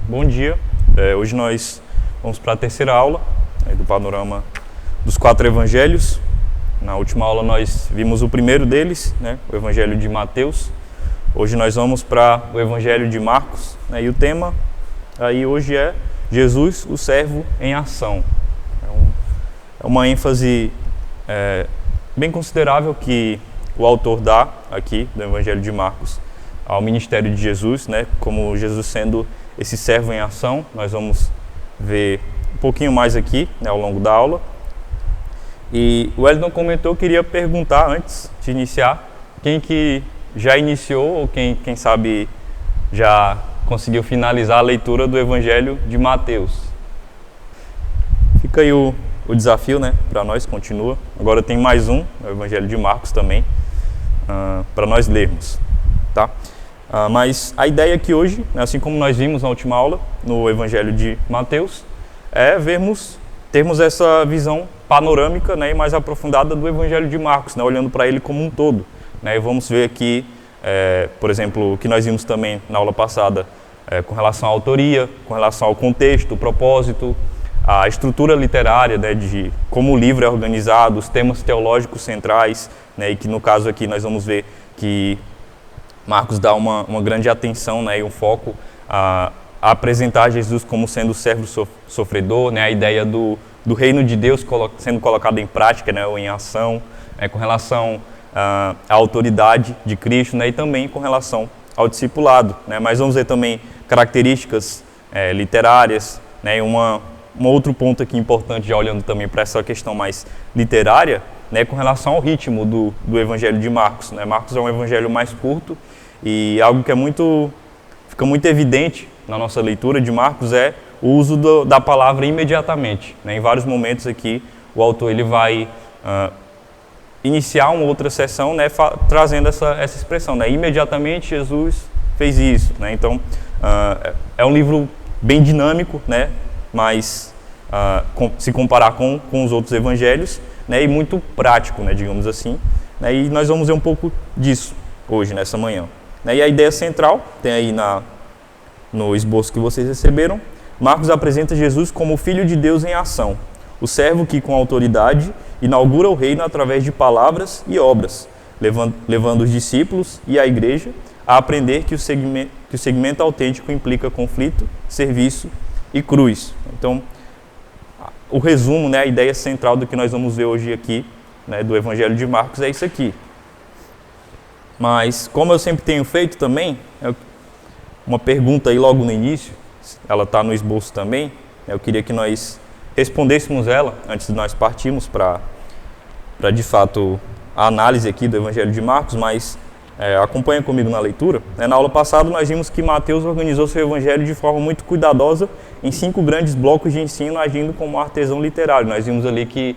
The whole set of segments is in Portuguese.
bom dia. Hoje nós vamos para a terceira aula do panorama dos 4 evangelhos. Na última aula nós vimos o primeiro deles, o evangelho de Mateus. Hoje nós vamos para o evangelho de Marcos, e o tema aí hoje é Jesus, o servo em ação. É uma ênfase bem considerável que o autor dá aqui do evangelho de Marcos ao ministério de Jesus, como Jesus sendo esse servo em ação. Nós vamos ver um pouquinho mais aqui ao longo da aula. E o Wellington comentou, eu queria perguntar antes de iniciar, quem que já iniciou ou quem sabe já conseguiu finalizar a leitura do evangelho de Mateus. Fica aí o desafio, para nós, continua. Agora tem mais um, o evangelho de Marcos também, para nós lermos, tá? Mas a ideia aqui hoje, assim como nós vimos na última aula, no evangelho de Mateus, é termos essa visão panorâmica, e mais aprofundada do evangelho de Marcos, olhando para ele como um todo. E vamos ver aqui, por exemplo, o que nós vimos também na aula passada, com relação à autoria, com relação ao contexto, o propósito, a estrutura literária, de como o livro é organizado, os temas teológicos centrais, e que no caso aqui nós vamos ver que Marcos dá uma grande atenção, e um foco a apresentar Jesus como sendo o servo sofredor, a ideia do reino de Deus sendo colocado em prática, ou em ação, com relação à autoridade de Cristo, e também com relação ao discipulado. Mas vamos ver também características literárias, um outro ponto aqui importante, já olhando também para essa questão mais literária, com relação ao ritmo do evangelho de Marcos. Marcos é um evangelho mais curto e algo que fica muito evidente na nossa leitura de Marcos é o uso da palavra imediatamente. Em vários momentos aqui o autor ele vai iniciar uma outra sessão, trazendo essa expressão, imediatamente Jesus fez isso. Então é um livro bem dinâmico, mas se comparar com os outros evangelhos, e muito prático, digamos assim. E nós vamos ver um pouco disso hoje, nessa manhã. E a ideia central, tem aí no esboço que vocês receberam, Marcos apresenta Jesus como o Filho de Deus em ação, o servo que com autoridade inaugura o reino através de palavras e obras, levando os discípulos e a igreja a aprender que o segmento autêntico implica conflito, serviço e cruz. Então, o resumo, a ideia central do que nós vamos ver hoje aqui, do Evangelho de Marcos, é isso aqui. Mas, como eu sempre tenho feito também, uma pergunta aí logo no início, ela está no esboço também, eu queria que nós respondêssemos ela antes de nós partirmos para de fato, a análise aqui do Evangelho de Marcos, mas acompanha comigo na leitura. Na aula passada nós vimos que Mateus organizou seu Evangelho de forma muito cuidadosa em 5 grandes blocos de ensino, agindo como artesão literário. Nós vimos ali que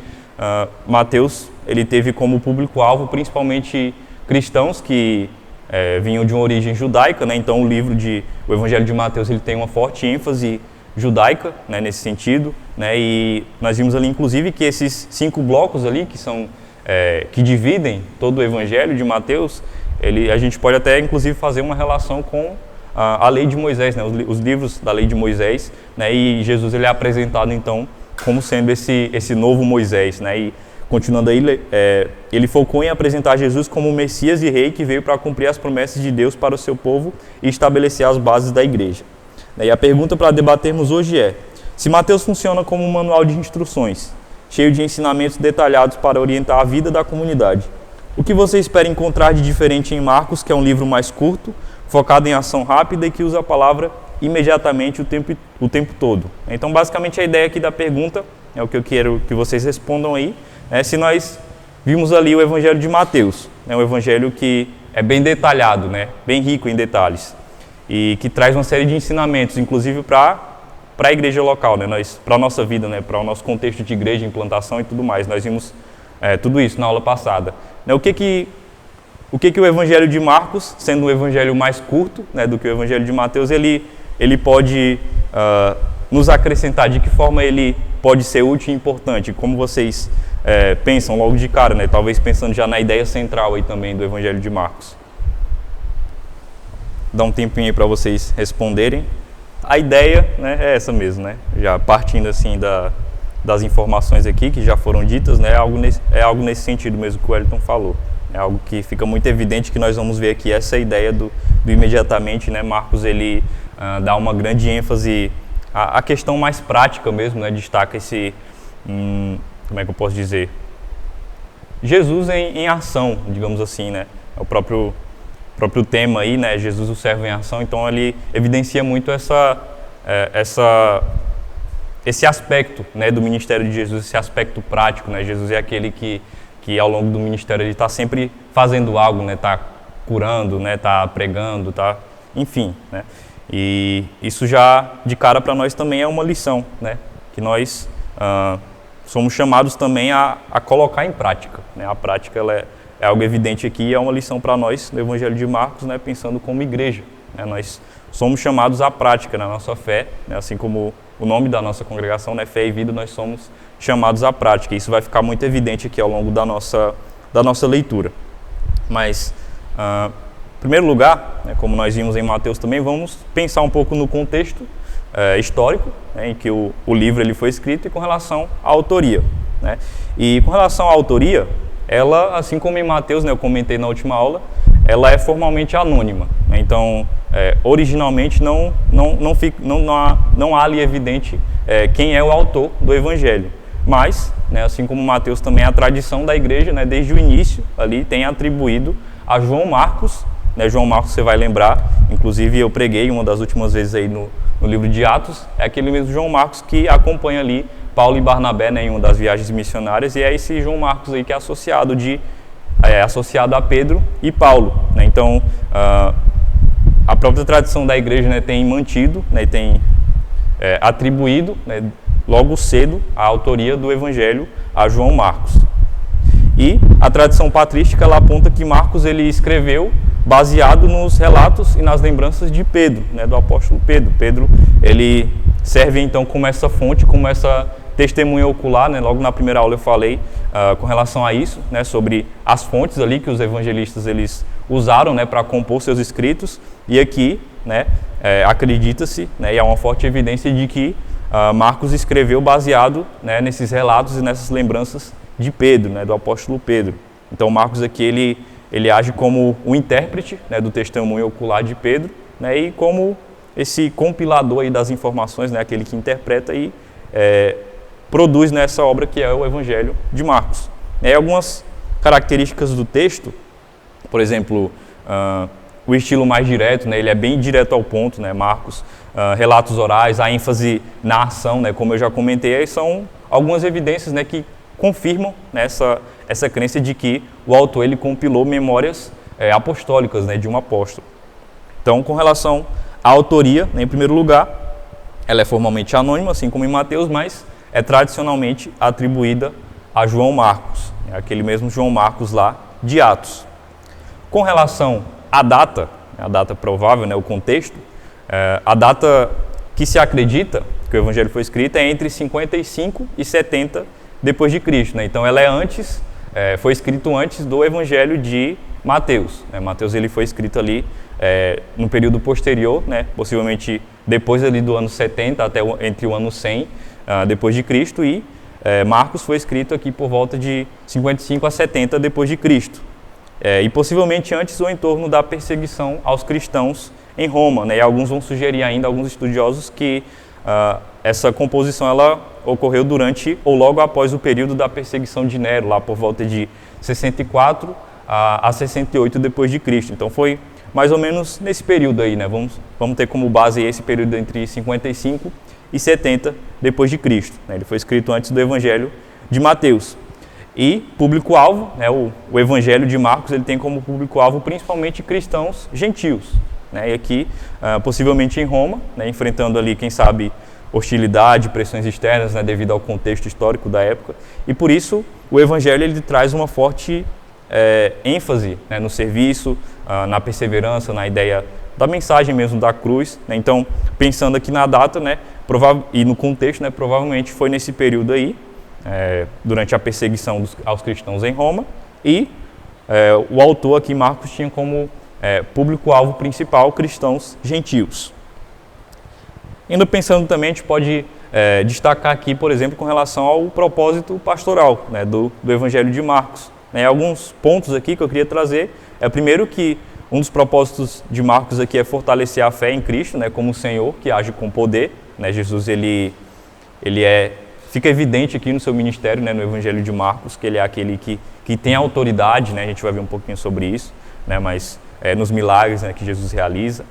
Mateus ele teve como público-alvo principalmente cristãos que vinham de uma origem judaica, então o Evangelho de Mateus ele tem uma forte ênfase judaica, nesse sentido, e nós vimos ali inclusive que esses 5 blocos ali que dividem todo o Evangelho de Mateus, a gente pode até inclusive fazer uma relação com a lei de Moisés, os livros da lei de Moisés, e Jesus ele é apresentado então como sendo esse novo Moisés, e continuando aí, ele focou em apresentar Jesus como o Messias e Rei que veio para cumprir as promessas de Deus para o seu povo e estabelecer as bases da igreja. E a pergunta para debatermos hoje é: se Mateus funciona como um manual de instruções, cheio de ensinamentos detalhados para orientar a vida da comunidade, o que você espera encontrar de diferente em Marcos, que é um livro mais curto, focado em ação rápida e que usa a palavra imediatamente o tempo todo? Então, basicamente, a ideia aqui da pergunta é o que eu quero que vocês respondam aí. Se nós vimos ali o Evangelho de Mateus, um evangelho que é bem detalhado, bem rico em detalhes, e que traz uma série de ensinamentos, inclusive para a igreja local, para a nossa vida, para o nosso contexto de igreja, implantação e tudo mais. Nós vimos tudo isso na aula passada. O que o Evangelho de Marcos, sendo um evangelho mais curto do que o Evangelho de Mateus, ele pode nos acrescentar, de que forma ele pode ser útil e importante? Como vocês pensam logo de cara, talvez pensando já na ideia central aí também do Evangelho de Marcos. Dá um tempinho aí para vocês responderem. a ideia, né, é essa mesmo, né? Já partindo assim das informações aqui que já foram ditas, né, é algo nesse sentido mesmo que o Wellington falou. É algo que fica muito evidente que nós vamos ver aqui, essa ideia do imediatamente, né? Marcos ele dá uma grande ênfase à questão mais prática mesmo, né? Destaca esse, como é que eu posso dizer? Jesus em ação, digamos assim, né? É o próprio tema aí, né? Jesus o servo em ação, então ele evidencia muito esse aspecto, né, do ministério de Jesus, esse aspecto prático, né? Jesus é aquele que ao longo do ministério ele está sempre fazendo algo, né? Está curando, né? Está pregando, tá, enfim, né? E isso já de cara para nós também é uma lição, né? Que nós somos chamados também a colocar em prática, né? A prática ela é algo evidente aqui e é uma lição para nós no Evangelho de Marcos, né? Pensando como igreja, né? Nós somos chamados à prática na nossa fé, né? Assim como o nome da nossa congregação, né? Fé e Vida, nós somos chamados à prática. Isso vai ficar muito evidente aqui ao longo da nossa leitura. Mas, em primeiro lugar, né, como nós vimos em Mateus também, vamos pensar um pouco no contexto histórico, né, em que o livro ele foi escrito e com relação à autoria, né? E com relação à autoria, ela, assim como em Mateus, né, eu comentei na última aula, ela é formalmente anônima, né? Então, originalmente não há ali evidente quem é o autor do Evangelho. Mas, né, assim como Mateus também, a tradição da igreja, né, desde o início ali tem atribuído a João Marcos, né? João Marcos, você vai lembrar, inclusive eu preguei uma das últimas vezes aí no livro de Atos, é aquele mesmo João Marcos que acompanha ali Paulo e Barnabé, né, em uma das viagens missionárias, e é esse João Marcos aí que é associado a Pedro e Paulo, né? Então, a própria tradição da igreja, né, tem mantido, né, tem atribuído, né, logo cedo a autoria do Evangelho a João Marcos. E a tradição patrística ela aponta que Marcos ele escreveu baseado nos relatos e nas lembranças de Pedro, né, do apóstolo Pedro. Pedro ele serve então como essa fonte, como essa testemunha ocular, né? Logo na primeira aula eu falei com relação a isso, né, sobre as fontes ali que os evangelistas eles usaram, né, para compor seus escritos. E aqui, né, acredita-se, né, e há uma forte evidência de que Marcos escreveu baseado, né, nesses relatos e nessas lembranças de Pedro, né, do apóstolo Pedro. Então Marcos aqui ele age como o intérprete, né, do testemunho ocular de Pedro, né, e como esse compilador aí das informações, né, aquele que interpreta e produz nessa obra que é o Evangelho de Marcos. E algumas características do texto, por exemplo, o estilo mais direto, né, ele é bem direto ao ponto, né, Marcos, relatos orais, a ênfase na ação, né, como eu já comentei, aí são algumas evidências, né, que confirmam, né, essa crença de que o autor ele compilou memórias apostólicas, né, de um apóstolo. Então, com relação à autoria, né, em primeiro lugar, ela é formalmente anônima, assim como em Mateus, mas é tradicionalmente atribuída a João Marcos, né, aquele mesmo João Marcos lá de Atos. Com relação à data, a data provável, né, o contexto, a data que se acredita que o Evangelho foi escrito é entre 55 e 70 depois de Cristo, né? Então ela foi escrito antes do Evangelho de Mateus, né? Mateus ele foi escrito ali no período posterior, né? Possivelmente depois ali do ano 70 até entre o ano 100 depois de Cristo, e Marcos foi escrito aqui por volta de 55 a 70 depois de Cristo, e possivelmente antes ou em torno da perseguição aos cristãos em Roma, né? E alguns vão sugerir ainda, alguns estudiosos, que essa composição ela ocorreu durante ou logo após o período da perseguição de Nero, lá por volta de 64 a 68 depois de Cristo. Então foi mais ou menos nesse período aí, né? Vamos ter como base esse período entre 55 e 70 depois de Cristo, né? Ele foi escrito antes do Evangelho de Mateus. E público-alvo, né, o Evangelho de Marcos ele tem como público-alvo principalmente cristãos gentios, né, e aqui possivelmente em Roma, né, enfrentando ali, quem sabe, hostilidade, pressões externas, né, devido ao contexto histórico da época. E por isso o Evangelho ele traz uma forte ênfase, né, no serviço, na perseverança, na ideia da mensagem mesmo da cruz, né? Então, pensando aqui na data, né, e no contexto, né, provavelmente foi nesse período aí, durante a perseguição aos cristãos em Roma, e o autor aqui, Marcos, tinha como público-alvo principal cristãos gentios. Ainda pensando também, a gente pode destacar aqui, por exemplo, com relação ao propósito pastoral, né, do Evangelho de Marcos. Alguns pontos aqui que eu queria trazer. Primeiro que um dos propósitos de Marcos aqui é fortalecer a fé em Cristo, né, como o Senhor que age com poder. Né, Jesus fica evidente aqui no seu ministério, né, no Evangelho de Marcos, que ele é aquele que tem autoridade, né, a gente vai ver um pouquinho sobre isso, né, mas nos milagres, né, que Jesus realiza.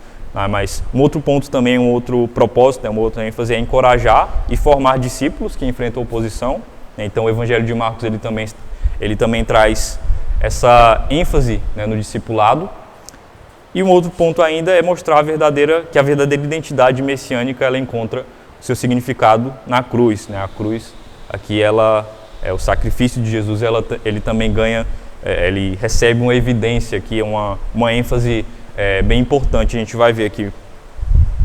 Mas um outro ponto também, um outro propósito, né, uma outra ênfase é encorajar e formar discípulos que enfrentam oposição. Então o Evangelho de Marcos ele também traz essa ênfase, né, no discipulado. E um outro ponto ainda é mostrar que a verdadeira identidade messiânica ela encontra o seu significado na cruz. Né? A cruz, aqui o sacrifício de Jesus, ele também ganha, ele recebe uma evidência aqui, uma ênfase bem importante. A gente vai ver aqui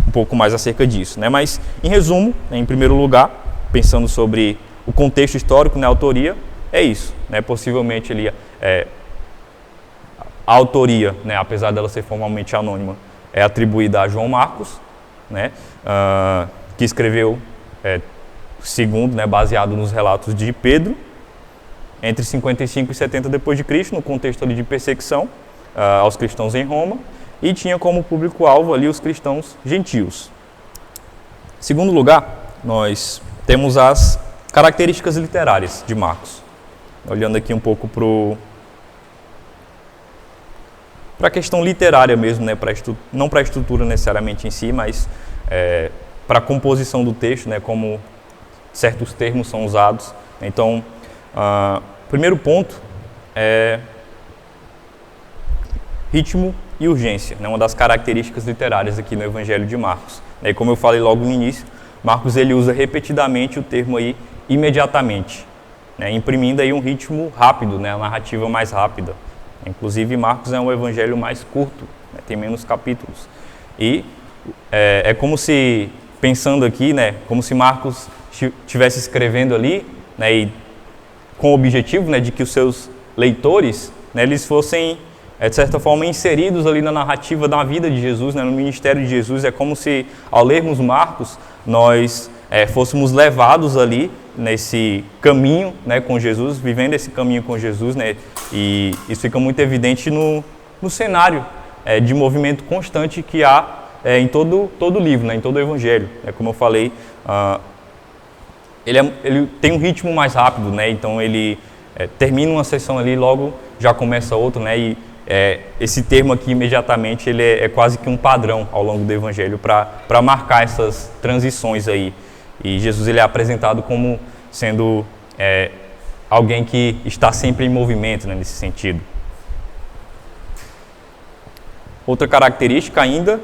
um pouco mais acerca disso. Né? Mas, em resumo, né, em primeiro lugar, pensando sobre o contexto histórico, né, a autoria, é isso. Né? Possivelmente a autoria, né, apesar dela ser formalmente anônima, é atribuída a João Marcos, né, que escreveu segundo, né, baseado nos relatos de Pedro, entre 55 e 70 depois de Cristo, no contexto ali de perseguição aos cristãos em Roma, e tinha como público-alvo ali os cristãos gentios. Em segundo lugar, nós temos as características literárias de Marcos. Olhando aqui um pouco para a questão literária mesmo, né, não para a estrutura necessariamente em si, mas para a composição do texto, né, como certos termos são usados. Então, primeiro ponto é ritmo e urgência, né, uma das características literárias aqui no Evangelho de Marcos. E como eu falei logo no início, Marcos ele usa repetidamente o termo aí imediatamente, né, imprimindo aí um ritmo rápido, né, a narrativa mais rápida. Inclusive, Marcos é um evangelho mais curto, né, tem menos capítulos. E é como se, pensando aqui, né, como se Marcos estivesse escrevendo ali, né, e com o objetivo, né, de que os seus leitores, né, eles fossem, de certa forma, inseridos ali na narrativa da vida de Jesus, né, no ministério de Jesus. É como se, ao lermos Marcos, nós fôssemos levados ali nesse caminho, né, com Jesus, vivendo esse caminho com Jesus, né, e isso fica muito evidente no cenário de movimento constante que há em todo o livro, né, em todo o Evangelho. Como eu falei, ele tem um ritmo mais rápido, né, então ele termina uma sessão ali, logo já começa outra, né, e esse termo aqui, imediatamente, ele é quase que um padrão ao longo do Evangelho para marcar essas transições aí. E Jesus ele é apresentado como sendo alguém que está sempre em movimento, né, nesse sentido. Outra característica ainda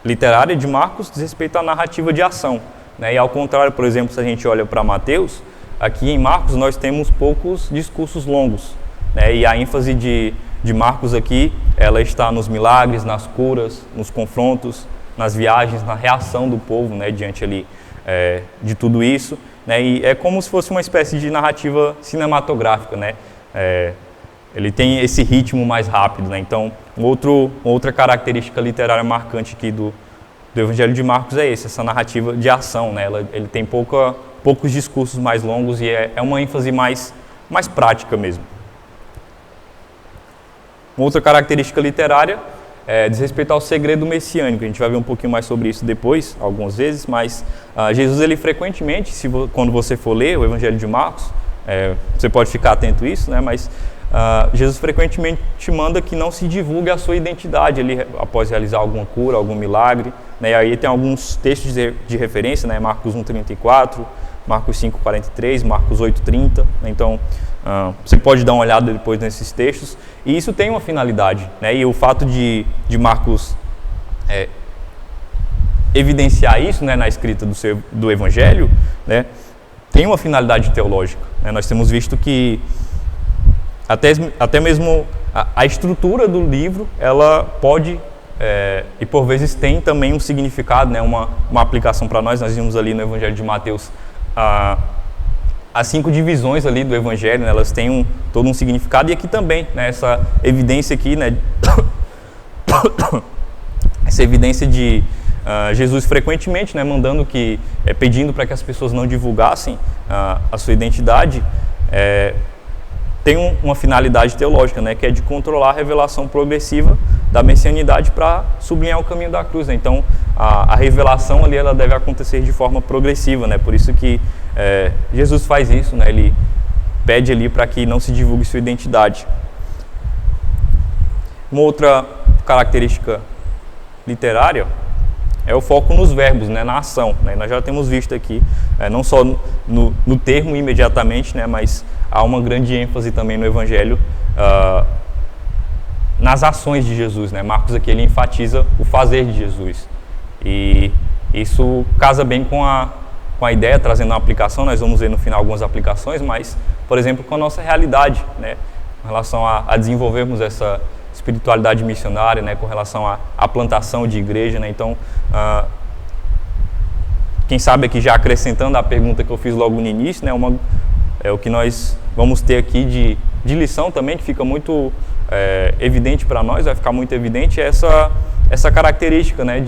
literária de Marcos diz respeito à narrativa de ação. Né? E ao contrário, por exemplo, se a gente olha para Mateus, aqui em Marcos nós temos poucos discursos longos. Né? E a ênfase de Marcos aqui, ela está nos milagres, nas curas, nos confrontos, nas viagens, na reação do povo, né, diante ali de tudo isso, né, e é como se fosse uma espécie de narrativa cinematográfica, né, ele tem esse ritmo mais rápido, né, então outra característica literária marcante aqui do Evangelho de Marcos é essa narrativa de ação, né, ele tem poucos discursos mais longos e é uma ênfase mais prática mesmo. Uma outra característica literária diz respeito ao segredo messiânico. A gente vai ver um pouquinho mais sobre isso depois, algumas vezes, mas Jesus, ele frequentemente, quando você for ler o Evangelho de Marcos, você pode ficar atento a isso, né? Mas Jesus frequentemente te manda que não se divulgue a sua identidade após realizar alguma cura, algum milagre, né? E aí tem alguns textos de referência, né? Marcos 1:34, Marcos 5:43, Marcos 8:30, né? Então você pode dar uma olhada depois nesses textos, e isso tem uma finalidade, né? E o fato de Marcos evidenciar isso, né, na escrita do Evangelho, né, tem uma finalidade teológica, né? Nós temos visto que até mesmo a estrutura do livro, ela pode e por vezes tem também um significado, né, uma aplicação para nós. Nós vimos ali no Evangelho de Mateus as 5 divisões ali do Evangelho, né, elas têm todo um significado, e aqui também, né, essa evidência aqui, né, essa evidência de Jesus frequentemente, né, mandando pedindo para que as pessoas não divulgassem a sua identidade, tem uma finalidade teológica, né, que é de controlar a revelação progressiva da messianidade para sublinhar o caminho da cruz, né? Então a revelação ali ela deve acontecer de forma progressiva, né? Por isso que Jesus faz isso, né? Ele pede ali para que não se divulgue sua identidade. Uma outra característica literária é o foco nos verbos, né, na ação, né? Nós já temos visto aqui, não só no termo imediatamente, né, mas há uma grande ênfase também no Evangelho nas ações de Jesus, né? Marcos aqui ele enfatiza o fazer de Jesus, e isso casa bem com a ideia, trazendo uma aplicação. Nós vamos ver no final algumas aplicações, mas, por exemplo, com a nossa realidade, né, com relação a desenvolvermos essa espiritualidade missionária, né, com relação à plantação de igreja, né? Então, quem sabe aqui já acrescentando a pergunta que eu fiz logo no início, né, o que nós vamos ter aqui de lição também, que fica muito evidente para nós, vai ficar muito evidente, é essa característica, né,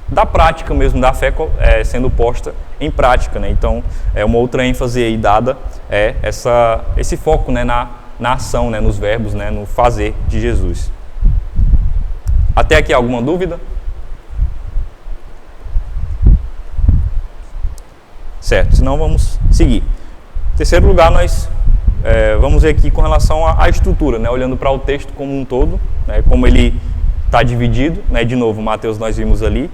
da prática mesmo, da fé sendo posta em prática, né? Então, uma outra ênfase aí dada esse foco, né, na ação, né, nos verbos, né, no fazer de Jesus. Até aqui alguma dúvida? Certo, senão vamos seguir. Em terceiro lugar, nós vamos ver aqui com relação à estrutura, né, olhando para o texto como um todo, né, como ele está dividido, né? De novo, Mateus nós vimos ali,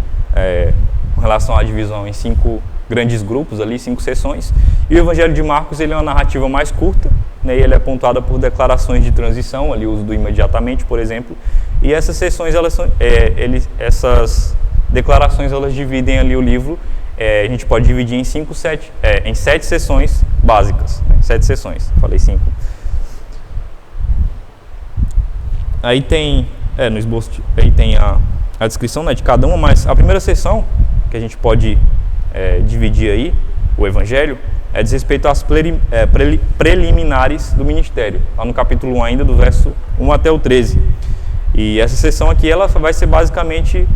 com relação à divisão em 5 grandes grupos ali, 5 sessões, e o Evangelho de Marcos ele é uma narrativa mais curta, né, e ele é pontuada por declarações de transição, ali o uso do imediatamente, por exemplo, e essas sessões, essas declarações, elas dividem ali o livro, a gente pode dividir em 7 sessões básicas, né, 7 sessões, falei 5. Aí tem, no esboço, aí tem a descrição, né, de cada uma, mas a primeira sessão, que a gente pode dividir aí, o Evangelho, diz respeito às preliminares do ministério, lá no capítulo 1 ainda, do verso 1 até o 13. E essa sessão aqui, ela vai ser basicamente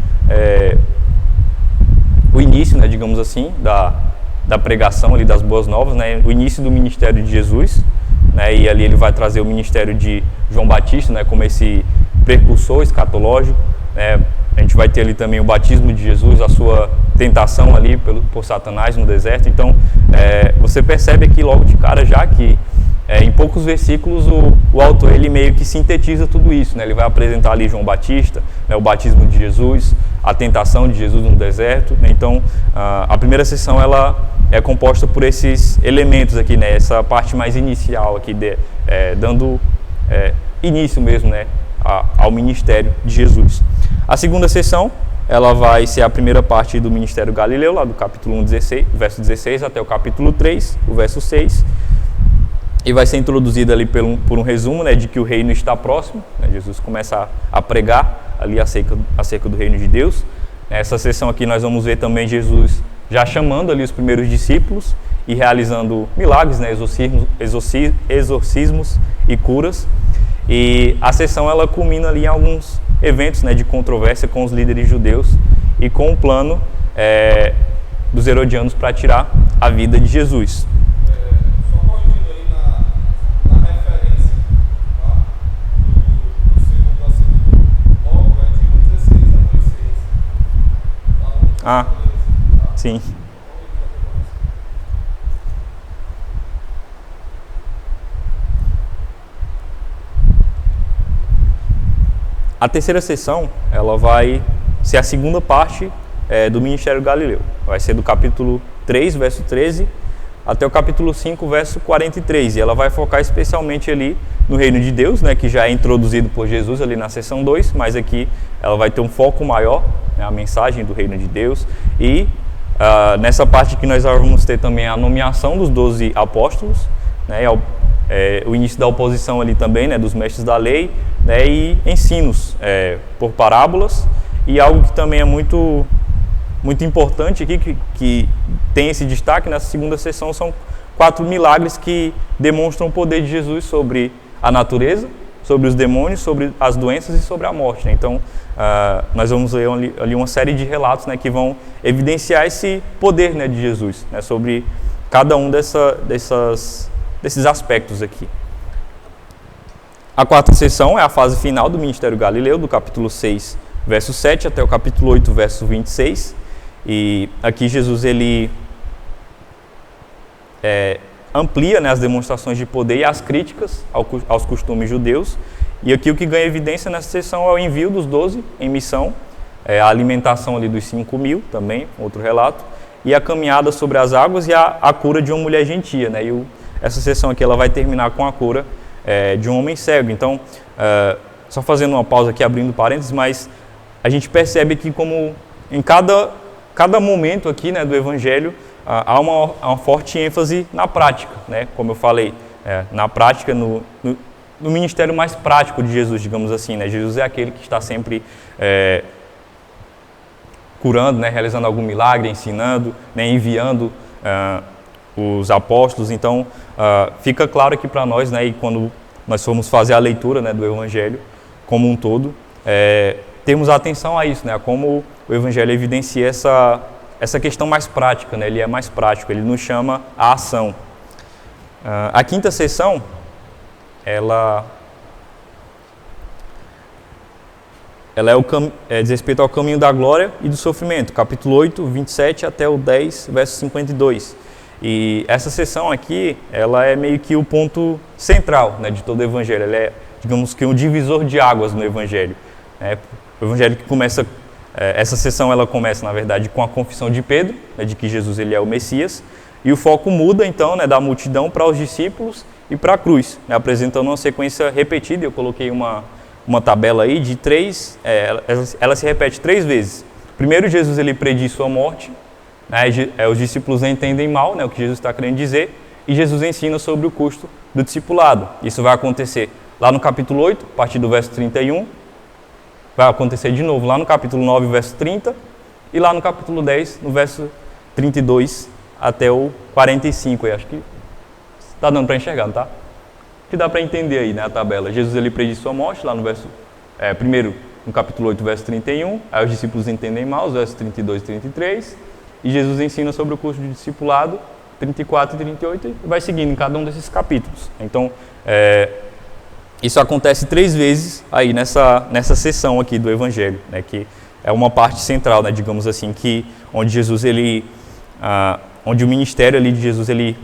o início, né, digamos assim, da pregação ali das boas novas, né, o início do ministério de Jesus, né, e ali ele vai trazer o ministério de João Batista, né, como esse precursor escatológico, né. A gente vai ter ali também o batismo de Jesus, a sua tentação ali por Satanás no deserto. Então, você percebe aqui logo de cara já que em poucos versículos o autor ele meio que sintetiza tudo isso, né? Ele vai apresentar ali João Batista, né, o batismo de Jesus, a tentação de Jesus no deserto, né? Então, a primeira sessão ela é composta por esses elementos aqui, né? Essa parte mais inicial aqui, dando início mesmo, né, ao ministério de Jesus. A segunda sessão, ela vai ser a primeira parte do ministério Galileu, lá do capítulo 1, verso 16, até o capítulo 3, o verso 6, e vai ser introduzida ali por um resumo, né, de que o reino está próximo, né? Jesus começa a pregar ali acerca do reino de Deus. Nessa sessão aqui nós vamos ver também Jesus já chamando ali os primeiros discípulos e realizando milagres, né, exorcismos e curas. E a sessão ela culmina ali em alguns eventos, né, de controvérsia com os líderes judeus e com o plano dos herodianos para tirar a vida de Jesus. Só corrigindo aí na referência, tá? do segundo bloco é de 1,16 a 2,6. Tá? Sim. A terceira sessão, ela vai ser a segunda parte do ministério Galileu. Vai ser do capítulo 3, verso 13, até o capítulo 5, verso 43. E ela vai focar especialmente ali no reino de Deus, né, que já é introduzido por Jesus ali na sessão 2, mas aqui ela vai ter um foco maior, né, a mensagem do reino de Deus. E nessa parte que nós vamos ter também a nomeação dos 12 apóstolos, né, o início da oposição ali também, né, dos mestres da lei, né, e ensinos por parábolas, e algo que também é muito importante aqui, que tem esse destaque nessa segunda sessão, são 4 milagres que demonstram o poder de Jesus sobre a natureza, sobre os demônios, sobre as doenças e sobre a morte, né? Então, nós vamos ler ali uma série de relatos, né, que vão evidenciar esse poder, né, de Jesus, né, sobre cada um desses aspectos aqui. A quarta sessão é a fase final do ministério galileu, do capítulo 6, verso 7 até o capítulo 8, verso 26. E aqui Jesus ele amplia, né, as demonstrações de poder e as críticas aos costumes judeus. E aqui o que ganha evidência nessa sessão é o envio dos 12 em missão, a alimentação ali dos 5.000 também, outro relato, e a caminhada sobre as águas e a cura de uma mulher gentia, né? E essa sessão aqui ela vai terminar com a cura de um homem cego. Então, só fazendo uma pausa aqui, abrindo parênteses, mas a gente percebe que como em cada momento aqui, né, do Evangelho, há uma forte ênfase na prática, né? Como eu falei, na prática, no ministério mais prático de Jesus, digamos assim, né? Jesus é aquele que está sempre curando, né? Realizando algum milagre, ensinando, né? Enviando os apóstolos. Então, fica claro aqui para nós, né? E quando nós formos fazer a leitura, né, do Evangelho como um todo, temos atenção a isso, né? Como o Evangelho evidencia essa questão mais prática, né? Ele é mais prático, ele nos chama à ação. A quinta sessão, ela diz respeito ao caminho da glória e do sofrimento, capítulo 8, 27 até o 10, verso 52. E essa sessão aqui, ela é meio que o ponto central, né, de todo o Evangelho. Ela é, digamos que, um divisor de águas no Evangelho. O Evangelho que começa, essa sessão ela começa, na verdade, com a confissão de Pedro, né, de que Jesus ele é o Messias, e o foco muda, então, né, da multidão para os discípulos e para a cruz, né, apresentando uma sequência repetida. Eu coloquei uma tabela aí de 3, ela se repete 3 vezes. Primeiro, Jesus ele prediz sua morte, né, os discípulos entendem mal, né, o que Jesus está querendo dizer, e Jesus ensina sobre o custo do discipulado. Isso vai acontecer lá no capítulo 8, a partir do verso 31, vai acontecer de novo lá no capítulo 9, verso 30, e lá no capítulo 10, no verso 32 até o 45, acho que está dando para enxergar, não tá? Que dá para entender aí, né, a tabela. Jesus ele prediz sua morte lá no verso, primeiro no capítulo 8, verso 31, aí os discípulos entendem mal, os versos 32 e 33, e Jesus ensina sobre o curso de discipulado, 34 e 38, e vai seguindo em cada um desses capítulos. Então, isso acontece 3 vezes aí nessa sessão aqui do Evangelho, né, que é uma parte central, né, digamos assim, onde Jesus onde o ministério ali de Jesus ele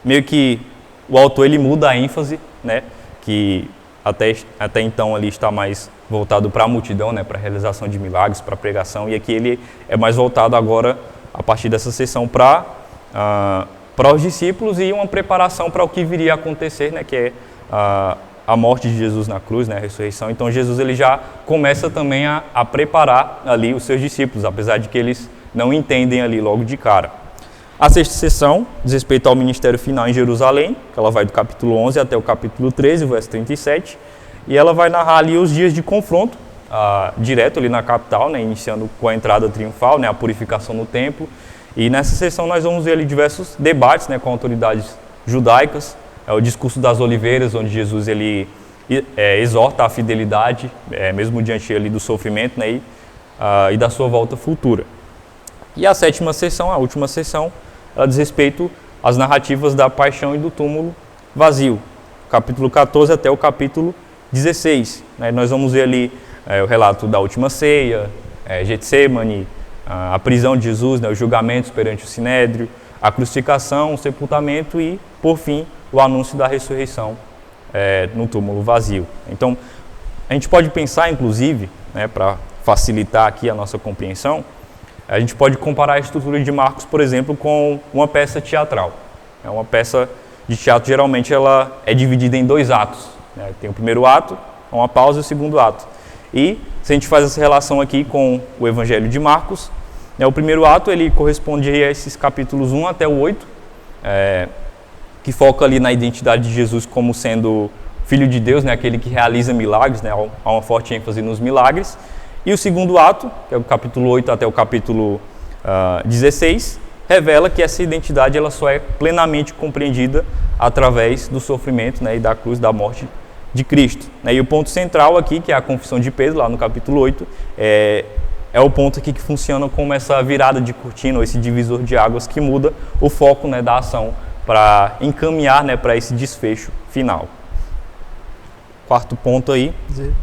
meio que o autor ele muda a ênfase, né, que até então ali está mais voltado para a multidão, né, para a realização de milagres, para a pregação, e aqui ele é mais voltado agora a partir dessa sessão para os discípulos e uma preparação para o que viria a acontecer, né, que é a morte de Jesus na cruz, né, a ressurreição. Então Jesus ele já começa também a preparar ali os seus discípulos, apesar de que eles não entendem ali logo de cara. A sexta sessão diz respeito ao ministério final em Jerusalém, que ela vai do capítulo 11 até o capítulo 13, verso 37, e ela vai narrar ali os dias de confronto, direto ali na capital, né, iniciando com a entrada triunfal, né, a purificação no templo. E nessa sessão nós vamos ver ali diversos debates, né, com autoridades judaicas, o discurso das oliveiras, onde Jesus ele exorta a fidelidade, mesmo diante ali do sofrimento, né, e da sua volta futura. E a sétima sessão, a última sessão, ela diz respeito às narrativas da paixão e do túmulo vazio, capítulo 14 até o capítulo 16. Né, nós vamos ver ali o relato da última ceia, Getsêmani, a prisão de Jesus, né, os julgamentos perante o Sinédrio, a crucificação, o sepultamento e, por fim, o anúncio da ressurreição no túmulo vazio. Então, a gente pode pensar, inclusive, né, para facilitar aqui a nossa compreensão, a gente pode comparar a estrutura de Marcos, por exemplo, com uma peça teatral. Uma peça de teatro, geralmente, ela é dividida em 2 atos. Né? Tem o primeiro ato, uma pausa, e o segundo ato. E, se a gente faz essa relação aqui com o Evangelho de Marcos, né, o primeiro ato ele corresponde a esses capítulos 1 até o 8, que foca ali na identidade de Jesus como sendo Filho de Deus, né, aquele que realiza milagres, né, há uma forte ênfase nos milagres. E o segundo ato, que é o capítulo 8 até o capítulo 16, revela que essa identidade ela só é plenamente compreendida através do sofrimento, né, e da cruz, da morte de Cristo. E o ponto central aqui, que é a confissão de Pedro, lá no capítulo 8, é o ponto aqui que funciona como essa virada de cortina, ou esse divisor de águas que muda o foco, né, da ação para encaminhar, né, para esse desfecho final. Quarto ponto aí,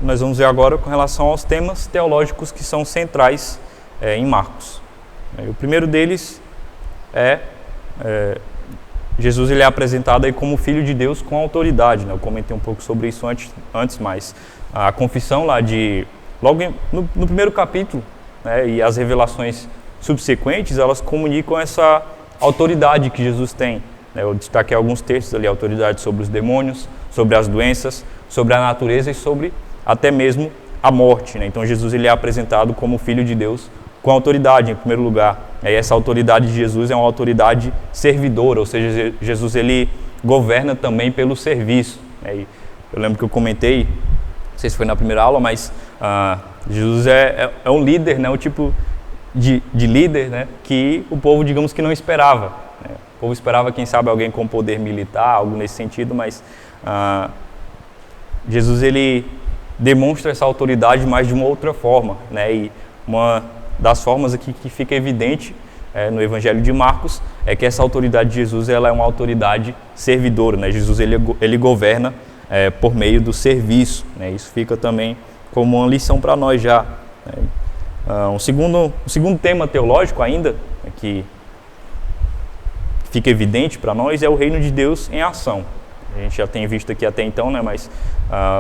nós vamos ver agora com relação aos temas teológicos que são centrais em Marcos. O primeiro deles é Jesus, ele é apresentado aí como Filho de Deus com autoridade, né? Eu comentei um pouco sobre isso antes, mas a confissão lá logo no primeiro capítulo, né, e as revelações subsequentes, elas comunicam essa autoridade que Jesus tem. Né? Eu destaquei alguns textos ali, autoridade sobre os demônios, sobre as doenças, sobre a natureza e sobre até mesmo a morte. Né? Então Jesus, ele é apresentado como Filho de Deus com autoridade, em primeiro lugar. E essa autoridade de Jesus é uma autoridade servidora, ou seja, Jesus, ele governa também pelo serviço. Né? Eu lembro que eu comentei, não sei se foi na primeira aula, mas Jesus é um líder, né? Um tipo de líder, né? Que o povo, digamos que não esperava. Né? O povo esperava, quem sabe, alguém com poder militar, algo nesse sentido, mas Jesus, ele demonstra essa autoridade, mas de uma outra forma. Né? E uma das formas aqui que fica evidente no Evangelho de Marcos é que essa autoridade de Jesus, ela é uma autoridade servidora. Né? Jesus, ele governa por meio do serviço. Né? Isso fica também como uma lição para nós já. Um segundo tema teológico ainda, que fica evidente para nós, é o reino de Deus em ação. A gente já tem visto aqui até então, né? Mas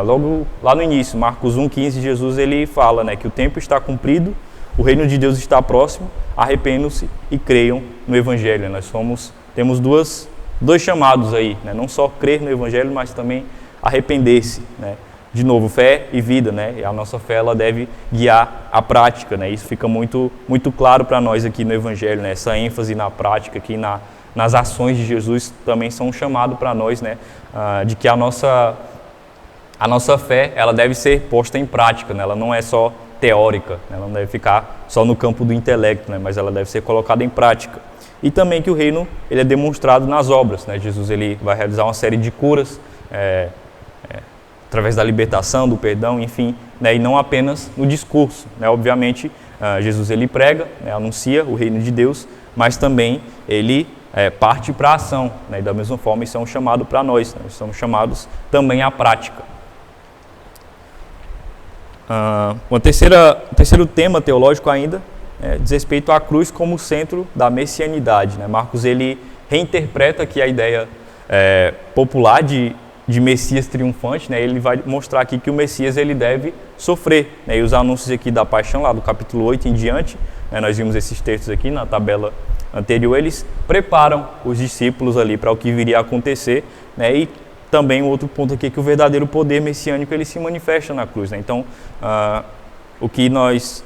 logo lá no início, Marcos 1,15, Jesus, ele fala, né, que o tempo está cumprido, o reino de Deus está próximo, arrependam-se e creiam no Evangelho. Nós temos dois chamados aí, né? Não só crer no Evangelho, mas também arrepender-se, né? De novo, fé e vida, né? E a nossa fé, ela deve guiar a prática, né? Isso fica muito, muito claro para nós aqui no Evangelho, né? Essa ênfase na prática, aqui nas ações de Jesus também são um chamado para nós, né? De que a nossa fé, ela deve ser posta em prática, né? Ela não é só teórica, né? Ela não deve ficar só no campo do intelecto, né? Mas ela deve ser colocada em prática. E também que o reino, ele é demonstrado nas obras, né? Jesus, ele vai realizar uma série de curas, através da libertação, do perdão, enfim, né? E não apenas no discurso, né? Obviamente, Jesus, ele prega, né? Anuncia o reino de Deus, mas também ele parte para a ação, né? E da mesma forma, isso é um chamado para nós, né? Somos chamados também à prática. Um terceiro tema teológico ainda diz respeito à cruz como centro da messianidade, né? Marcos, ele reinterpreta aqui a ideia popular de Messias triunfante, né? Ele vai mostrar aqui que o Messias, ele deve sofrer, né? E os anúncios aqui da paixão, lá do capítulo 8 em diante, né? Nós vimos esses textos aqui na tabela anterior, eles preparam os discípulos ali para o que viria a acontecer, né? E também um outro ponto aqui é que o verdadeiro poder messiânico, ele se manifesta na cruz, né? Então, o que nós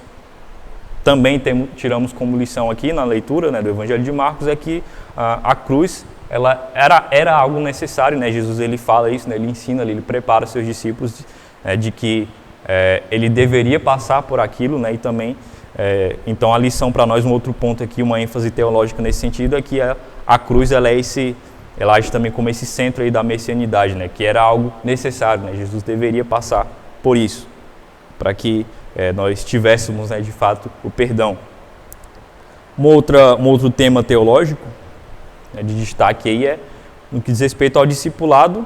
também tiramos como lição aqui na leitura, né, do Evangelho de Marcos é que a cruz, ela era algo necessário, né? Jesus, ele fala isso, né? Ele ensina, ele prepara seus discípulos de que ele deveria passar por aquilo, né? E também, então a lição para nós, um outro ponto aqui, uma ênfase teológica nesse sentido, é que a cruz, ela age também como esse centro aí da messianidade, né? Que era algo necessário, né? Jesus deveria passar por isso, para que nós tivéssemos, né, de fato, o perdão. Um outro tema teológico, né, de destaque aí é no que diz respeito ao discipulado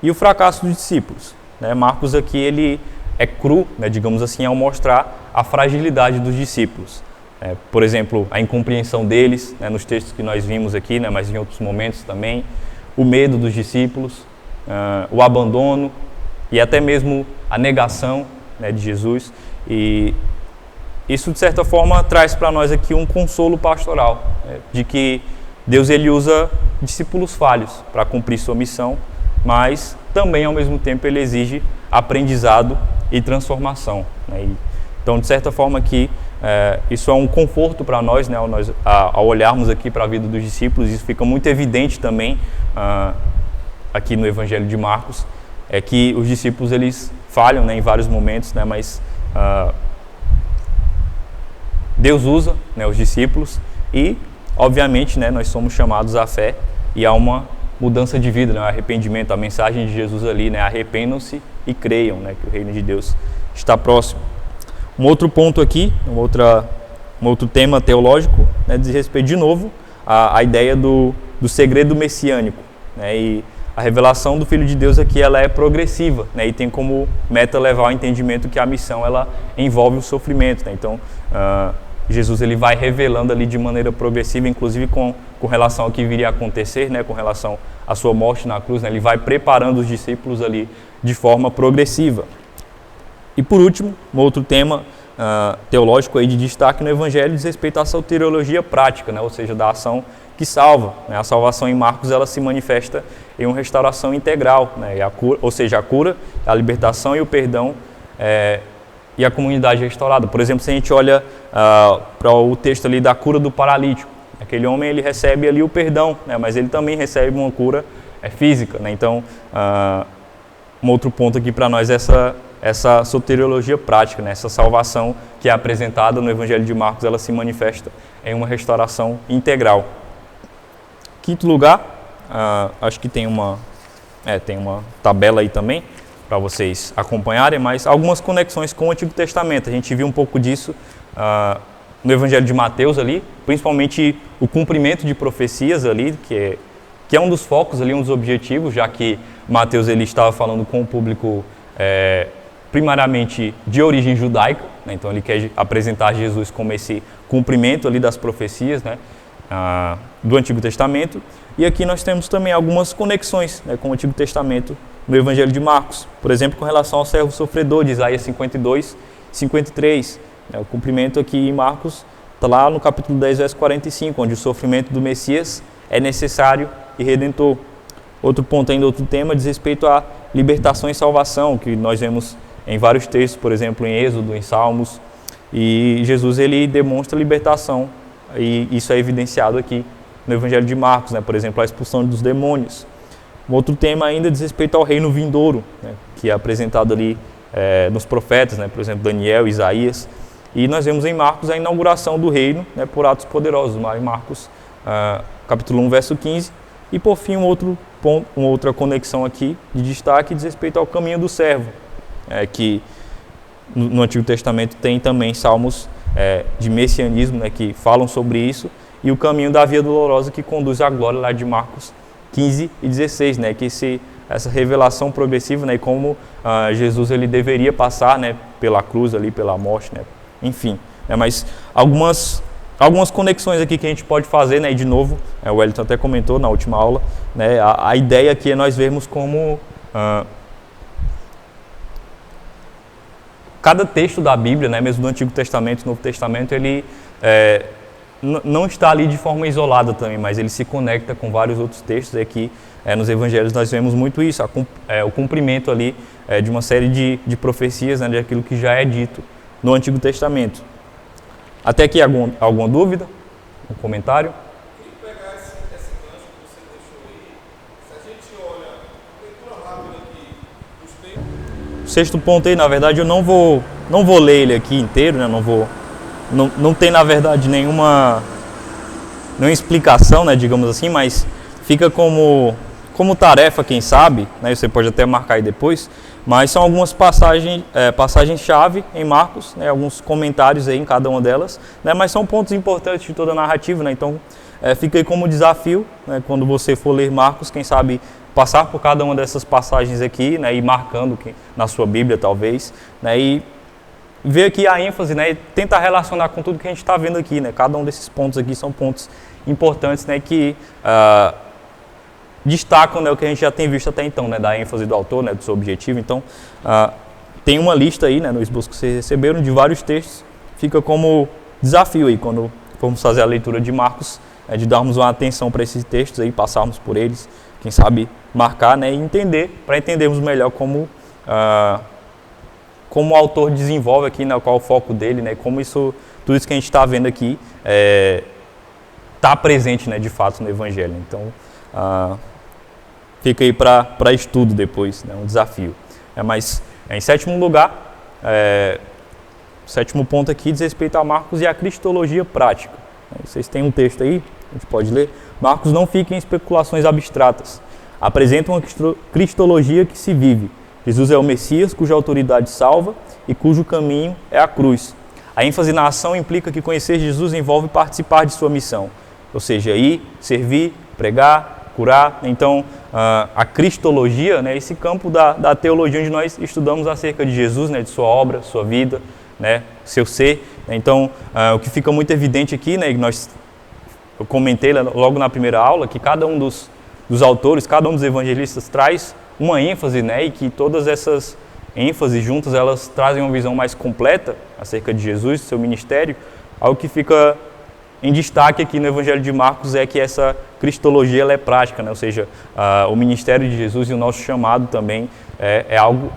e o fracasso dos discípulos, né? Marcos aqui, ele é cru, né, digamos assim, ao mostrar a fragilidade dos discípulos. Por exemplo, a incompreensão deles, né, nos textos que nós vimos aqui, né, mas em outros momentos também, o medo dos discípulos, o abandono e até mesmo a negação, né, de Jesus. E isso, de certa forma, traz para nós aqui um consolo pastoral, né, de que Deus, ele usa discípulos falhos para cumprir sua missão, mas também, ao mesmo tempo, ele exige aprendizado e transformação, né? Então, de certa forma, aqui, isso é um conforto para nós, né, ao olharmos aqui para a vida dos discípulos. Isso fica muito evidente também aqui no Evangelho de Marcos, é que os discípulos, eles falham, né, em vários momentos, né, mas Deus usa, né, os discípulos e, obviamente, né, nós somos chamados à fé e a uma mudança de vida, né, o arrependimento, a mensagem de Jesus ali, né, arrependam-se e creiam, né, que o reino de Deus está próximo. Um outro ponto aqui, um outro tema teológico, né, diz respeito de novo à ideia do segredo messiânico, né, e a revelação do Filho de Deus aqui ela é progressiva, né, e tem como meta levar ao entendimento que a missão ela envolve o sofrimento, né, então Jesus ele vai revelando ali de maneira progressiva, inclusive com relação ao que viria a acontecer, né, com relação à sua morte na cruz, né, ele vai preparando os discípulos ali de forma progressiva. E por último, um outro tema teológico aí de destaque no Evangelho diz respeito à soteriologia prática, né, ou seja, da ação que salva, né, a salvação em Marcos ela se manifesta em uma restauração integral, né, ou seja, a cura, a libertação e o perdão e a comunidade restaurada. Por exemplo, se a gente olha para o texto ali da cura do paralítico, aquele homem ele recebe ali o perdão, né, mas ele também recebe uma cura física, né, então um outro ponto aqui para nós é essa soteriologia prática, né, essa salvação que é apresentada no Evangelho de Marcos, ela se manifesta em uma restauração integral. Quinto lugar, acho que tem uma tabela aí também para vocês acompanharem, mas algumas conexões com o Antigo Testamento. A gente viu um pouco disso no Evangelho de Mateus ali, principalmente o cumprimento de profecias ali, que é um dos focos ali, um dos objetivos, já que Mateus ele estava falando com o público primariamente de origem judaica, né? Então ele quer apresentar Jesus como esse cumprimento ali das profecias, né, do Antigo Testamento. E aqui nós temos também algumas conexões, né, com o Antigo Testamento no Evangelho de Marcos, por exemplo, com relação ao servo sofredor de Isaías 52, 53, né, o cumprimento aqui em Marcos está lá no capítulo 10, verso 45, onde o sofrimento do Messias é necessário e redentor. Outro ponto ainda, outro tema, diz respeito à libertação e salvação, que nós vemos em vários textos, por exemplo, em Êxodo, em Salmos, e Jesus ele demonstra libertação, e isso é evidenciado aqui no Evangelho de Marcos, né? Por exemplo, a expulsão dos demônios. Um outro tema ainda diz respeito ao reino vindouro, né? Que é apresentado ali nos profetas, né? Por exemplo, Daniel, Isaías, e nós vemos em Marcos a inauguração do reino, né? Por atos poderosos, em Marcos capítulo 1, verso 15, e por fim um outro ponto, uma outra conexão aqui de destaque diz respeito ao caminho do servo, que no Antigo Testamento tem também salmos de messianismo, né, que falam sobre isso, e o caminho da via dolorosa que conduz à glória lá de Marcos 15 e 16, né, que essa revelação progressiva, né, e como Jesus ele deveria passar, né, pela cruz ali, pela morte, né, enfim, né, mas algumas conexões aqui que a gente pode fazer, né, e de novo, o Wellington até comentou na última aula, né, a ideia aqui é nós vermos como cada texto da Bíblia, né, mesmo do Antigo Testamento e Novo Testamento, ele não está ali de forma isolada também, mas ele se conecta com vários outros textos. Aqui nos Evangelhos nós vemos muito isso, o cumprimento ali de uma série de profecias, né, de aquilo que já é dito no Antigo Testamento. Até aqui alguma dúvida? Um comentário? Queria pegar esse gancho que você deixou aí. Se a gente olha, leitura rápida aqui, os textos. O sexto ponto aí, na verdade, eu não vou ler ele aqui inteiro, né? Não tem, na verdade, nenhuma explicação, né, digamos assim, mas fica como tarefa, quem sabe, né? Você pode até marcar aí depois, mas são algumas passagens-chave em Marcos, né, alguns comentários aí em cada uma delas, né, mas são pontos importantes de toda a narrativa, né, então fica aí como desafio, né, quando você for ler Marcos, quem sabe passar por cada uma dessas passagens aqui, né, e marcando na sua Bíblia talvez, né, e ver aqui a ênfase, né, e tentar relacionar com tudo que a gente está vendo aqui, né, cada um desses pontos aqui são pontos importantes, né, que destacam, né, o que a gente já tem visto até então, né, da ênfase do autor, né, do seu objetivo. Então, tem uma lista aí, né, no esboço que vocês receberam de vários textos. Fica como desafio aí, quando formos fazer a leitura de Marcos, de darmos uma atenção para esses textos aí, passarmos por eles, quem sabe marcar, né, e entender, para entendermos melhor como o autor desenvolve aqui, né, qual é o foco dele, né, como tudo isso que a gente está vendo aqui está presente, né, de fato no Evangelho. Então, fica aí para estudo depois, né, um desafio. Mas, em sétimo lugar, o sétimo ponto aqui diz respeito a Marcos e a cristologia prática. Vocês têm um texto aí, a gente pode ler. Marcos não fica em especulações abstratas. apresentam uma cristologia que se vive. Jesus é o Messias, cuja autoridade salva e cujo caminho é a cruz. A ênfase na ação implica que conhecer Jesus envolve participar de sua missão, ou seja, ir, servir, pregar, curar. Então, a cristologia, né, esse campo da teologia onde nós estudamos acerca de Jesus, né, de sua obra, sua vida, né, seu ser. Então, o que fica muito evidente aqui, né, eu comentei logo na primeira aula, que cada um dos autores, cada um dos evangelistas traz uma ênfase, né, e que todas essas ênfases juntas, elas trazem uma visão mais completa acerca de Jesus, seu ministério. Algo que fica em destaque aqui no Evangelho de Marcos é que essa cristologia ela é prática, né? Ou seja, o ministério de Jesus e o nosso chamado também é algo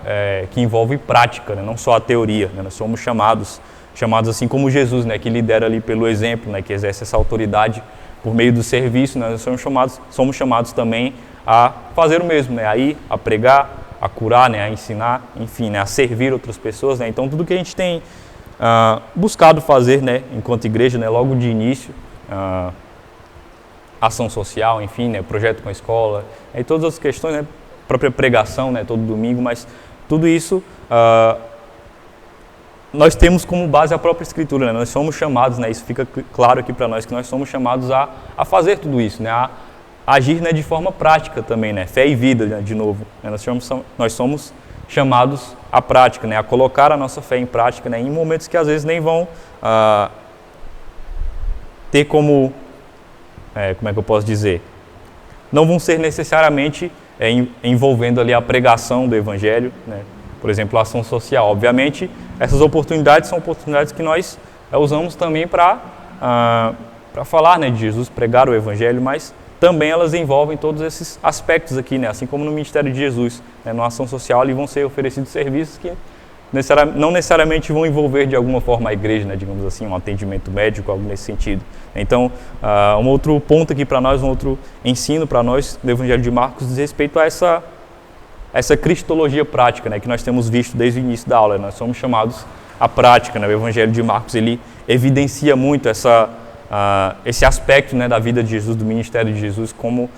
que envolve prática, né? Não só a teoria, né? Nós somos chamados assim como Jesus, né? Que lidera ali pelo exemplo, né? Que exerce essa autoridade por meio do serviço, né? Nós somos chamados também a fazer o mesmo, né? A ir, a pregar, a curar, né? A ensinar, enfim, né? A servir outras pessoas, né? Então tudo que a gente tem buscado fazer, né, enquanto igreja, né, logo de início, ação social, enfim, né, projeto com a escola, e todas as questões, né, própria pregação, né, todo domingo, mas tudo isso nós temos como base a própria Escritura, né, nós somos chamados, né, isso fica claro aqui para nós, que nós somos chamados a fazer tudo isso, né, a agir, né, de forma prática também, né, fé e vida, né, de novo, né, nós somos chamados à prática, né, a colocar a nossa fé em prática, né, em momentos que às vezes nem vão ter como é que eu posso dizer, não vão ser necessariamente envolvendo ali a pregação do Evangelho, né, por exemplo, a ação social. Obviamente, essas oportunidades são oportunidades que nós usamos também para falar, né, de Jesus, pregar o Evangelho, mas também elas envolvem todos esses aspectos aqui, né? Assim como no ministério de Jesus, né? Na ação social ali vão ser oferecidos serviços que não necessariamente vão envolver de alguma forma a igreja, né? Digamos assim, um atendimento médico, algo nesse sentido. Então, um outro ponto aqui para nós, um outro ensino para nós do Evangelho de Marcos diz respeito a essa cristologia prática, né? Que nós temos visto desde o início da aula. Nós somos chamados à prática, né? O Evangelho de Marcos ele evidencia muito esse aspecto, né, da vida de Jesus, do ministério de Jesus, como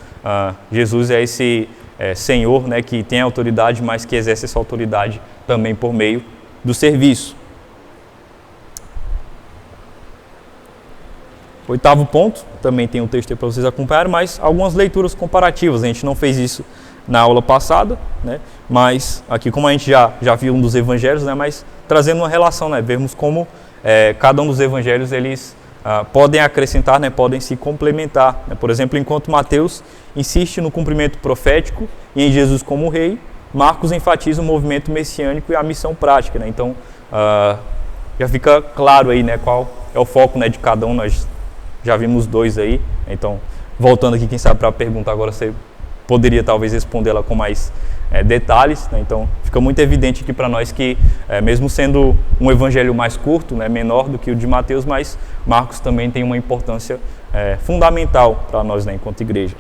Jesus é esse Senhor, né, que tem autoridade, mas que exerce essa autoridade também por meio do serviço. Oitavo ponto, também tem um texto aí para vocês acompanharem, mas algumas leituras comparativas. A gente não fez isso na aula passada, né, mas aqui como a gente já viu um dos evangelhos, né, mas trazendo uma relação, né, vermos como cada um dos evangelhos eles podem acrescentar, né, podem se complementar. Né? Por exemplo, enquanto Mateus insiste no cumprimento profético e em Jesus como rei, Marcos enfatiza o movimento messiânico e a missão prática. Né? Então, já fica claro aí, né, qual é o foco, né, de cada um. Nós já vimos dois aí. Então, voltando aqui, quem sabe para a pergunta agora, você poderia talvez respondê-la com mais detalhes, né? Então fica muito evidente aqui para nós que mesmo sendo um evangelho mais curto, né, menor do que o de Mateus, mas Marcos também tem uma importância fundamental para nós, né, enquanto igreja.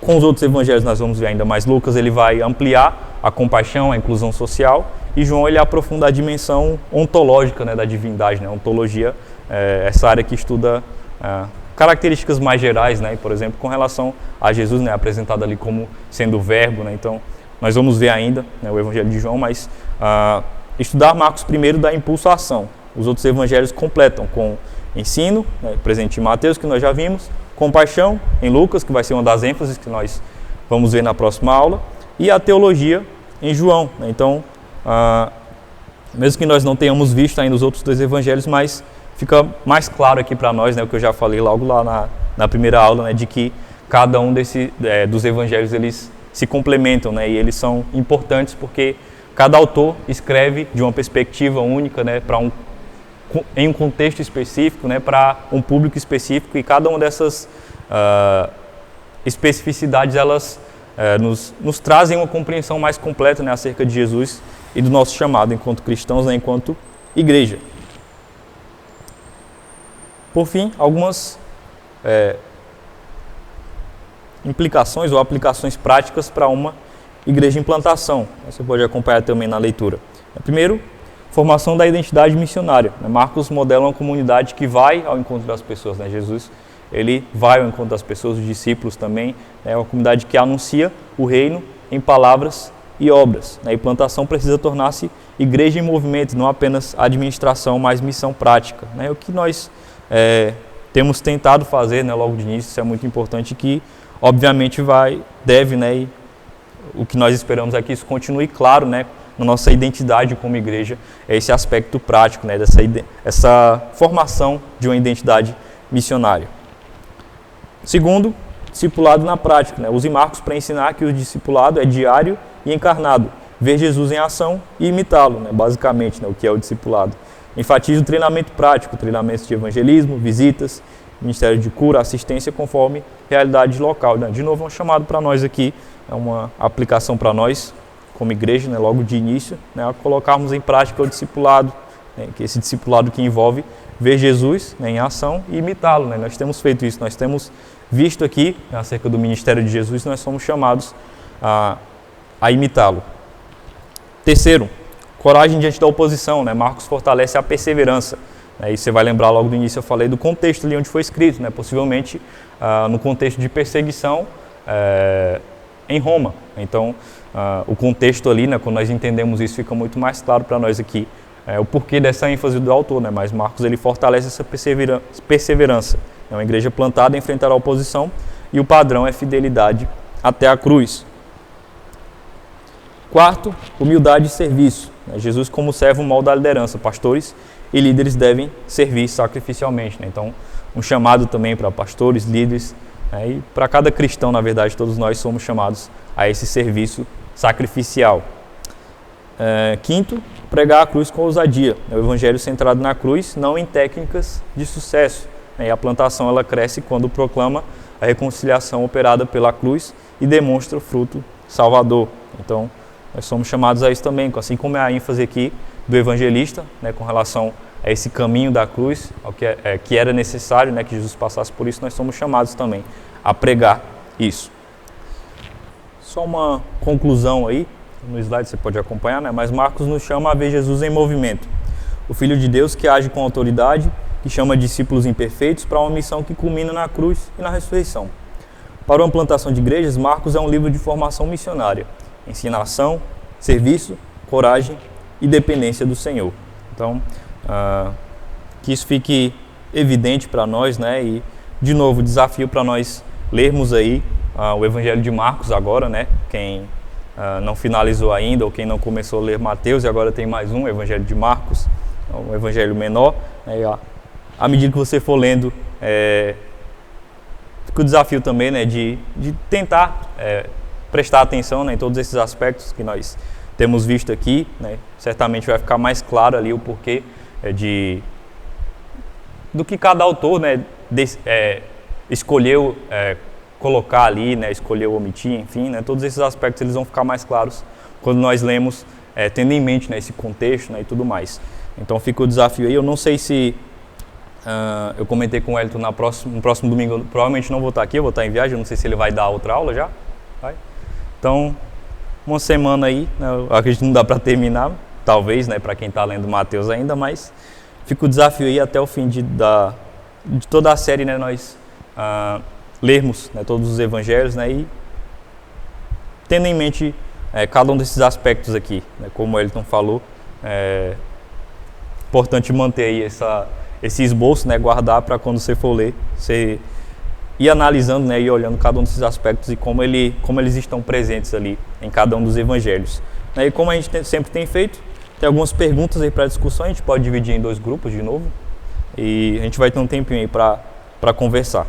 Com os outros evangelhos nós vamos ver ainda mais. Lucas ele vai ampliar a compaixão, a inclusão social, e João ele aprofunda a dimensão ontológica, né, da divindade, né? Ontologia, essa área que estuda características mais gerais, né? Por exemplo, com relação a Jesus, né, apresentado ali como sendo o verbo, né? Então, nós vamos ver ainda, né, o Evangelho de João, mas estudar Marcos primeiro dá impulso à ação. Os outros evangelhos completam com ensino, né, presente em Mateus, que nós já vimos, compaixão em Lucas, que vai ser uma das ênfases que nós vamos ver na próxima aula, e a teologia em João. Né? Então, mesmo que nós não tenhamos visto ainda os outros dois evangelhos, mas fica mais claro aqui para nós, né, o que eu já falei logo lá na primeira aula, né, de que cada um dos evangelhos eles se complementam, né, e eles são importantes porque cada autor escreve de uma perspectiva única, né, em um contexto específico, né, para um público específico, e cada uma dessas especificidades elas nos trazem uma compreensão mais completa, né, acerca de Jesus e do nosso chamado enquanto cristãos, né, enquanto igreja. Por fim, algumas implicações ou aplicações práticas para uma igreja em plantação. Você pode acompanhar também na leitura. Primeiro, formação da identidade missionária. Marcos modela uma comunidade que vai ao encontro das pessoas. Jesus ele vai ao encontro das pessoas, os discípulos também, é uma comunidade que anuncia o reino em palavras e obras. E plantação precisa tornar-se igreja em movimento, não apenas administração, mas missão prática. O que nós temos tentado fazer logo de início, isso é muito importante, que obviamente deve, e o que nós esperamos é que isso continue claro, na nossa identidade como igreja, é esse aspecto prático, essa formação de uma identidade missionária. Segundo, discipulado na prática. Use Marcos para ensinar que o discipulado é diário e encarnado, ver Jesus em ação e imitá-lo, basicamente, o que é o discipulado. Enfatiza o treinamento prático, treinamentos de evangelismo, visitas, ministério de cura, assistência conforme realidade local. De novo, é um chamado para nós aqui, é uma aplicação para nós, como igreja, logo de início, a colocarmos em prática o discipulado, que esse discipulado que envolve ver Jesus em ação e imitá-lo. Nós temos feito isso, nós temos visto aqui, acerca do ministério de Jesus, nós somos chamados a imitá-lo. Terceiro, coragem diante da oposição. Marcos fortalece a perseverança. E você vai lembrar logo do início, eu falei do contexto ali onde foi escrito, possivelmente no contexto de perseguição em Roma. Então, o contexto ali, quando nós entendemos isso, fica muito mais claro para nós aqui o porquê dessa ênfase do autor. Mas Marcos ele fortalece essa perseverança. É uma igreja plantada, enfrentará a oposição, e o padrão é fidelidade até a cruz. Quarto, humildade e serviço. Jesus, como servo, molda a liderança. Pastores e líderes devem servir sacrificialmente. Então, um chamado também para pastores, líderes, e para cada cristão, na verdade, todos nós somos chamados a esse serviço sacrificial. Quinto, pregar a cruz com ousadia. O evangelho centrado na cruz, não em técnicas de sucesso. E a plantação ela cresce quando proclama a reconciliação operada pela cruz e demonstra o fruto salvador. Então, nós somos chamados a isso também, assim como é a ênfase aqui do evangelista, com relação a esse caminho da cruz, ao que era necessário, que Jesus passasse por isso, nós somos chamados também a pregar isso. Só uma conclusão aí, no slide você pode acompanhar, mas Marcos nos chama a ver Jesus em movimento. O Filho de Deus que age com autoridade, que chama discípulos imperfeitos para uma missão que culmina na cruz e na ressurreição. Para uma plantação de igrejas, Marcos é um livro de formação missionária, ensinação, serviço, coragem e dependência do Senhor. Então, que isso fique evidente para nós, e de novo, desafio para nós lermos aí o Evangelho de Marcos agora, quem não finalizou ainda ou quem não começou a ler Mateus, e agora tem mais um, Evangelho de Marcos, um Evangelho menor, à medida que você for lendo, fica o desafio também, de tentar prestar atenção, em todos esses aspectos que nós temos visto aqui, certamente vai ficar mais claro ali o porquê do que cada autor escolheu colocar ali, escolheu omitir, enfim, todos esses aspectos eles vão ficar mais claros quando nós lemos, tendo em mente esse contexto e tudo mais. Então fica o desafio aí. Eu não sei se eu comentei com o Elton no próximo domingo, eu provavelmente não vou estar aqui, eu vou estar em viagem, eu não sei se ele vai dar outra aula já. Vai? Então, uma semana aí, eu acredito que não dá para terminar, talvez, para quem está lendo Mateus ainda, mas fica o desafio aí até o fim de toda a série, nós lermos todos os evangelhos, e tendo em mente cada um desses aspectos aqui, como o Elton falou, importante manter aí esse esboço, guardar para quando você for ler, você ir analisando, e olhando cada um desses aspectos e como eles estão presentes ali em cada um dos evangelhos. E como a gente sempre tem feito, tem algumas perguntas aí para discussão, a gente pode dividir em 2 grupos de novo, e a gente vai ter um tempinho aí para conversar.